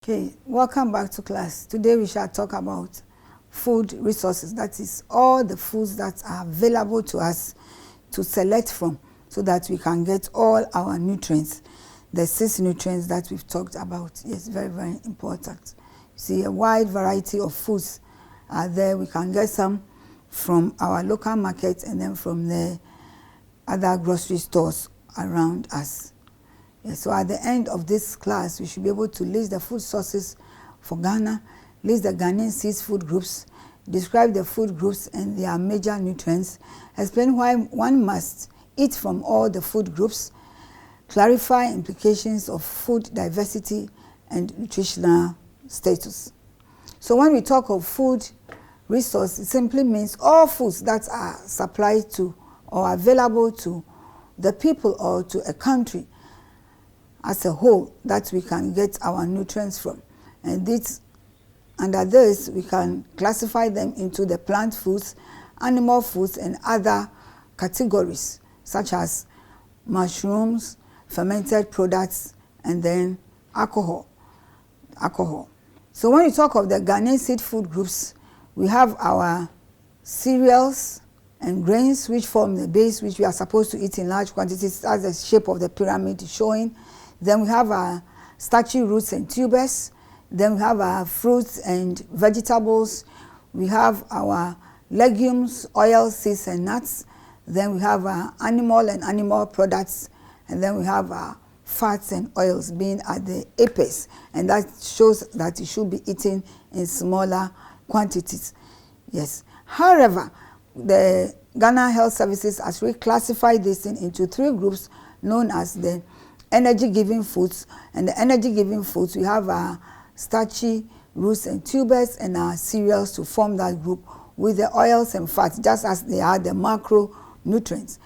Okay, welcome back to class. Today we shall talk about food resources. That is all the foods that are available to us to select from so that we can get all our nutrients. The 6 nutrients that we've talked about. Yes, very, very important. You see, a wide variety of foods are there. We can get some from our local market and then from the other grocery stores around us. So at the end of this class, we should be able to list the food sources for Ghana, list the Ghanaian 6 food groups, describe the food groups and their major nutrients, explain why one must eat from all the food groups, clarify implications of food diversity and nutritional status. So when we talk of food resource, it simply means all foods that are supplied to or available to the people or to a country as a whole that we can get our nutrients from. And this, under this, we can classify them into the plant foods, animal foods, and other categories, such as mushrooms, fermented products, and then alcohol. So when we talk of the Ghanaian seed food groups, we have our cereals and grains, which form the base, which we are supposed to eat in large quantities, as the shape of the pyramid is showing. Then we have our starchy roots and tubers. Then we have our fruits and vegetables. We have our legumes, oils, seeds, and nuts. Then we have our animal and animal products. And then we have our fats and oils being at the apex. And that shows that it should be eaten in smaller quantities. Yes. However, the Ghana Health Services has reclassified this into 3 groups known as the energy-giving foods. And the energy-giving foods, we have our starchy roots and tubers and our cereals to form that group, with the oils and fats, just as they are the macronutrients,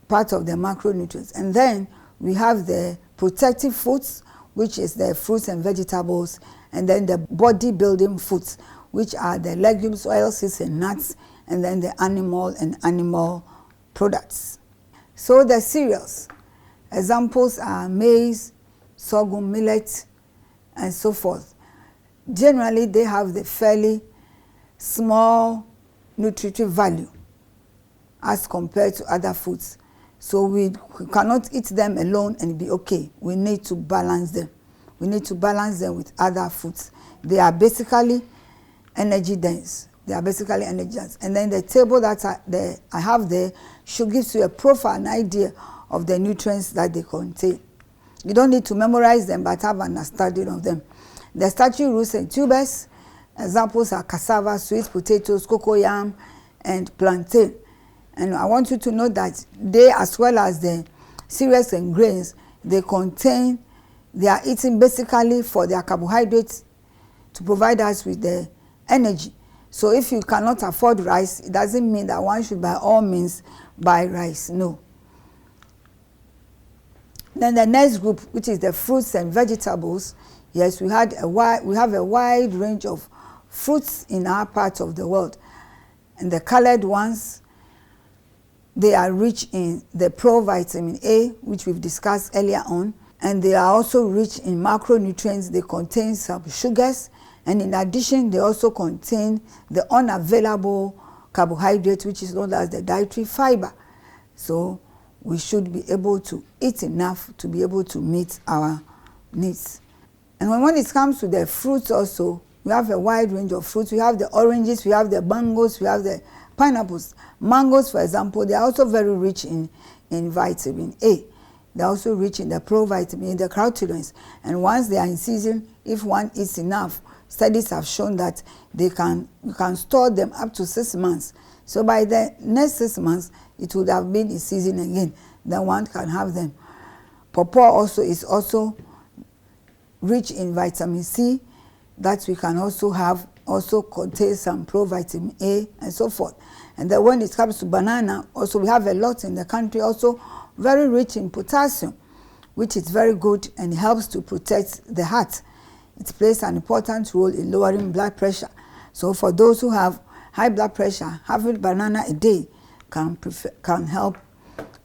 part of the macronutrients. And then we have the protective foods, which is the fruits and vegetables, and then the body-building foods, which are the legumes, oils, seeds, and nuts, and then the animal and animal products. So the cereals, examples are maize, sorghum, millet, and so forth. Generally, they have the fairly small nutritive value as compared to other foods. So we cannot eat them alone and be okay. We need to balance them. We need to balance them with other foods. They are basically energy dense. And then the table that I have there should give you a profile, an idea of the nutrients that they contain. You don't need to memorize them, but have an understanding of them. The starchy roots and tubers, examples are cassava, sweet potatoes, cocoyam, and plantain. And I want you to know that they, as well as the cereals and grains, they are eaten basically for their carbohydrates to provide us with the energy. So if you cannot afford rice, it doesn't mean that one should by all means buy rice. No. Then the next group, which is the fruits and vegetables, yes, we have a wide range of fruits in our part of the world. And the colored ones, they are rich in the provitamin A, which we've discussed earlier on, and they are also rich in macronutrients. They contain some sugars, and in addition, they also contain the unavailable carbohydrate, which is known as the dietary fiber. So we should be able to eat enough to be able to meet our needs. And when it comes to the fruits also, we have a wide range of fruits. We have the oranges, we have the mangoes, we have the pineapples. Mangoes, for example, they are also very rich in vitamin A. They are also rich in the provitamin, the carotenoids. And once they are in season, if one eats enough, studies have shown that you can store them up to 6 months. So by the next 6 months, it would have been in season again. Then one can have them. Pawpaw also is also rich in vitamin C that we can also have, also contains some provitamin A and so forth. And then when it comes to banana, also we have a lot in the country, also very rich in potassium, which is very good and helps to protect the heart. It plays an important role in lowering blood pressure. So for those who have high blood pressure, having banana a day can help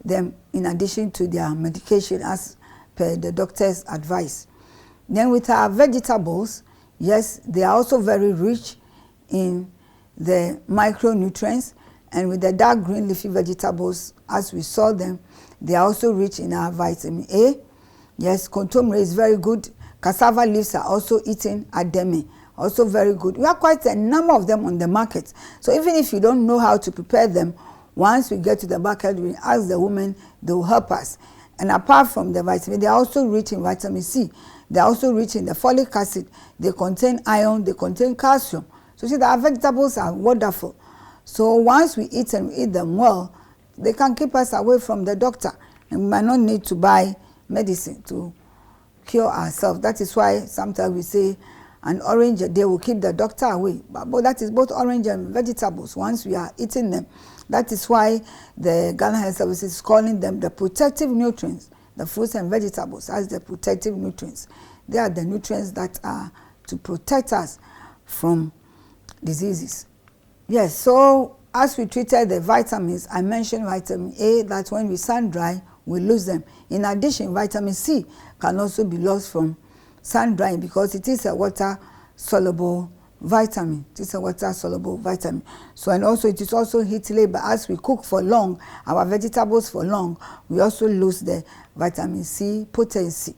them in addition to their medication as per the doctor's advice. Then with our vegetables, yes, they are also very rich in the micronutrients, and with the dark green leafy vegetables, as we saw them, they are also rich in our vitamin A. Yes, contomere is very good. Cassava leaves are also eaten ademi, also very good. We have quite a number of them on the market. So even if you don't know how to prepare them, once we get to the market, we ask the women, they will help us. And apart from the vitamin, they are also rich in vitamin C. They are also rich in the folic acid. They contain iron, they contain calcium. So see, our vegetables are wonderful. So once we eat and eat them well, they can keep us away from the doctor. And we might not need to buy medicine to cure ourselves. That is why sometimes we say an orange a day will keep the doctor away. But that is both orange and vegetables once we are eating them. That is why the Ghana Health Service is calling them the protective nutrients. The fruits and vegetables as the protective nutrients. They are the nutrients that are to protect us from diseases. Yes, so as we treated the vitamins, I mentioned vitamin A, that when we sun dry, we lose them. In addition, vitamin C can also be lost from sun drying because it is a water-soluble vitamin. It is a water-soluble vitamin. So, and also it is also heat labor. As we cook for long, our vegetables for long, we also lose the vitamin C potency.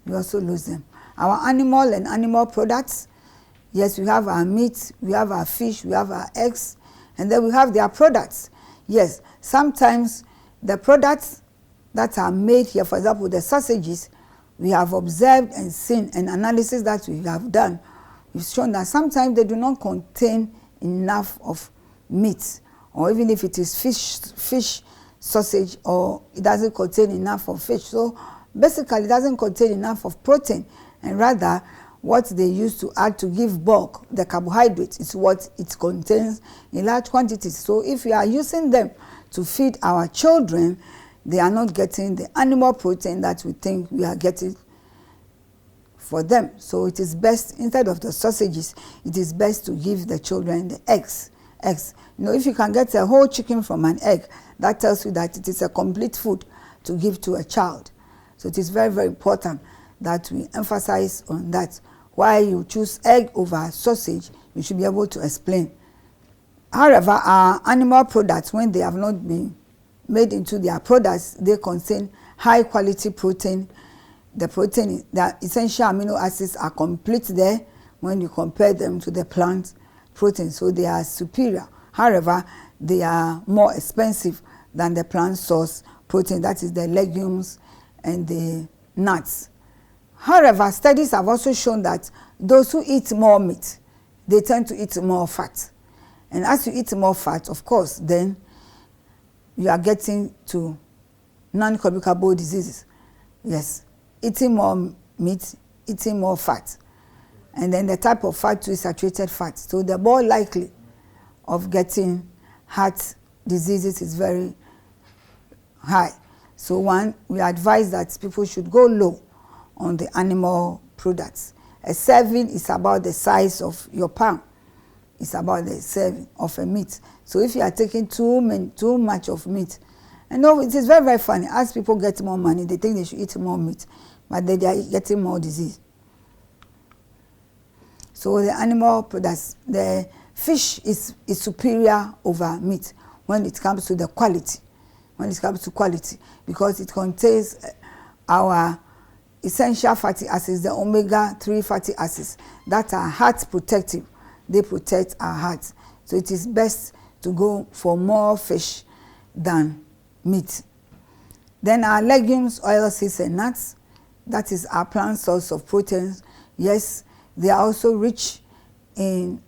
We also lose them. Our animal and animal products, yes, we have our meat, we have our fish, we have our eggs, and then we have their products. Yes, sometimes the products that are made here, for example, the sausages, we have observed and seen an analysis that we have done. We've shown that sometimes they do not contain enough of meat, or even if it is fish sausage, or it doesn't contain enough of fish. So basically, it doesn't contain enough of protein, and rather what they use to add to give bulk, the carbohydrates, is what it contains in large quantities. So if we are using them to feed our children, they are not getting the animal protein that we think we are getting for them. So it is best, instead of the sausages, it is best to give the children the eggs. You know, if you can get a whole chicken from an egg, that tells you that it is a complete food to give to a child. So it is very, very important that we emphasize on that. Why you choose egg over sausage, you should be able to explain. However, our animal products, when they have not been made into their products, they contain high quality protein. The protein, the essential amino acids are complete there when you compare them to the plant protein. So they are superior. However, they are more expensive than the plant source protein, that is the legumes and the nuts. However, studies have also shown that those who eat more meat, they tend to eat more fat. And as you eat more fat, of course, then you are getting to non-communicable diseases. Yes, eating more meat, eating more fat. And then the type of fat too is saturated fat. So the more likely of getting heart diseases is very high. So one, we advise that people should go low on the animal products. A serving is about the size of your palm. It's about the serving of a meat. So if you are taking too much of meat, and no, it is very, very funny. As people get more money, they think they should eat more meat, but they are getting more disease. So the animal products, the fish is superior over meat when it comes to the quality. When it comes to quality, because it contains our essential fatty acids, the omega-3 fatty acids that are heart protective. They protect our heart. So it is best to go for more fish than meat. Then our legumes, oils, seeds, and nuts, that is our plant source of proteins. Yes, they are also rich in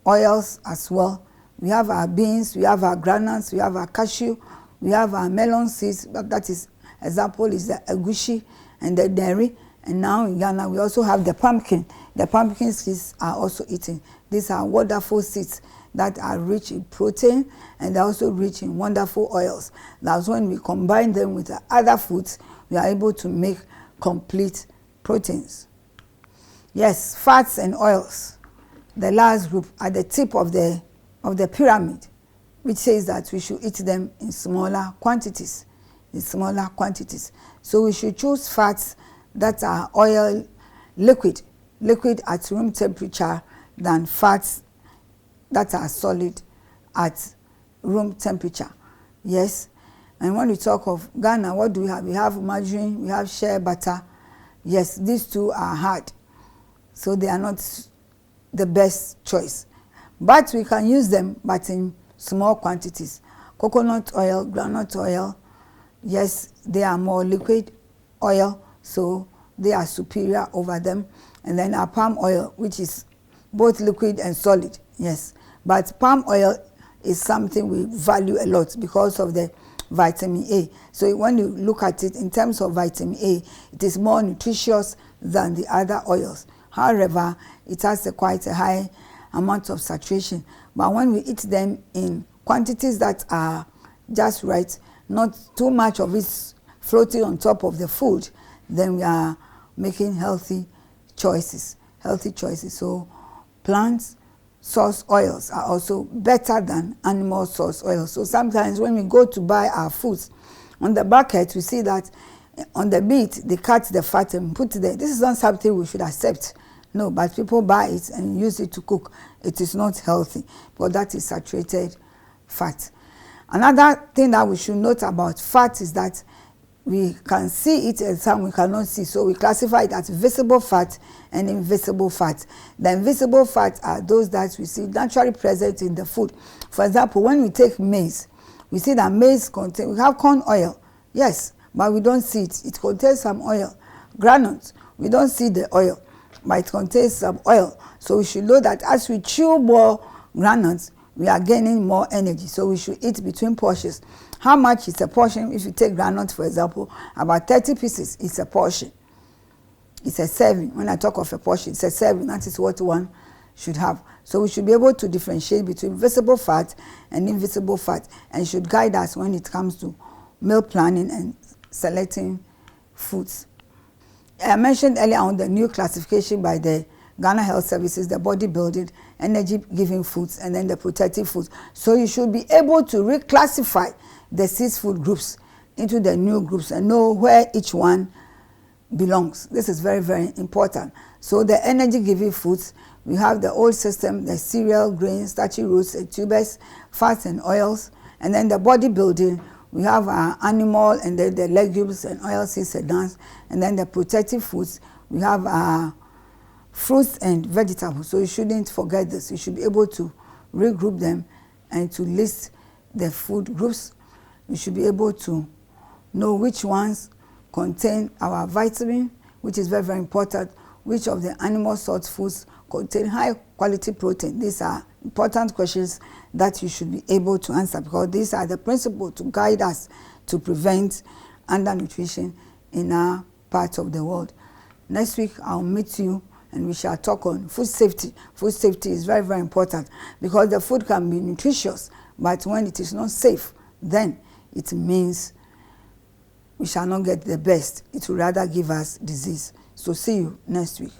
oils as well. We have our beans, we have our granules, we have our cashew, we have our melon seeds. That is, example is the Ugrc and the dairy. And now in Ghana, we also have the pumpkin. The pumpkin seeds are also eaten. These are wonderful seeds that are rich in protein, and they're also rich in wonderful oils. That's when we combine them with the other foods, we are able to make complete proteins. Yes, fats and oils, the last group, at the tip of the pyramid, which says that we should eat them in smaller quantities. So we should choose fats that are oil liquid at room temperature than fats that are solid at room temperature. Yes. And when we talk of Ghana, what do we have? We have margarine, we have shea butter. Yes, these two are hard, so they are not the best choice. But we can use them, but in small quantities. Coconut oil, groundnut oil, yes, they are more liquid oil, so they are superior over them. And then our palm oil, which is both liquid and solid, yes. But palm oil is something we value a lot because of the vitamin A. So when you look at it in terms of vitamin A, it is more nutritious than the other oils. However, it has quite a high amount of saturation. But when we eat them in quantities that are just right, not too much of it floating on top of the food, then we are making healthy choices. So plants source oils are also better than animal source oils. So sometimes when we go to buy our foods, on the bucket we see that on the meat they cut the fat and put it there. This is not something we should accept. No, but people buy it and use it to cook. It is not healthy, but that is saturated fat. Another thing that we should note about fat is that we can see it and some we cannot see. So we classify it as visible fat and invisible fat. The invisible fats are those that we see naturally present in the food. For example, when we take maize, we see that maize contains, we have corn oil, yes, but we don't see it. It contains some oil. Granules, we don't see the oil, but it contains some oil. So we should know that as we chew more granules, we are gaining more energy. So we should eat between portions. How much is a portion? If you take granite, for example, about 30 pieces is a portion. It's a serving. When I talk of a portion, it's a serving. That is what one should have. So we should be able to differentiate between visible fat and invisible fat, and it should guide us when it comes to meal planning and selecting foods. I mentioned earlier on the new classification by the Ghana Health Services, the bodybuilding, energy-giving foods, and then the protective foods. So you should be able to reclassify the 6 food groups into the new groups and know where each one belongs. This is very, very important. So the energy-giving foods, we have the old system, the cereal, grains, starchy roots, and tubers, fats and oils. And then the bodybuilding, we have our animal and then the legumes and oilseeds and nuts. And then the protective foods, we have our fruits and vegetables. So you shouldn't forget this. You should be able to regroup them and to list the food groups. You should be able to know which ones contain our vitamin, which is very, very important. Which of the animal source foods contain high quality protein. These are important questions that you should be able to answer, because these are the principles to guide us to prevent undernutrition in our part of the world. Next week, I'll meet you and we shall talk on food safety. Food safety is very, very important, because the food can be nutritious, but when it is not safe, then it means we shall not get the best. It will rather give us disease. So see you next week.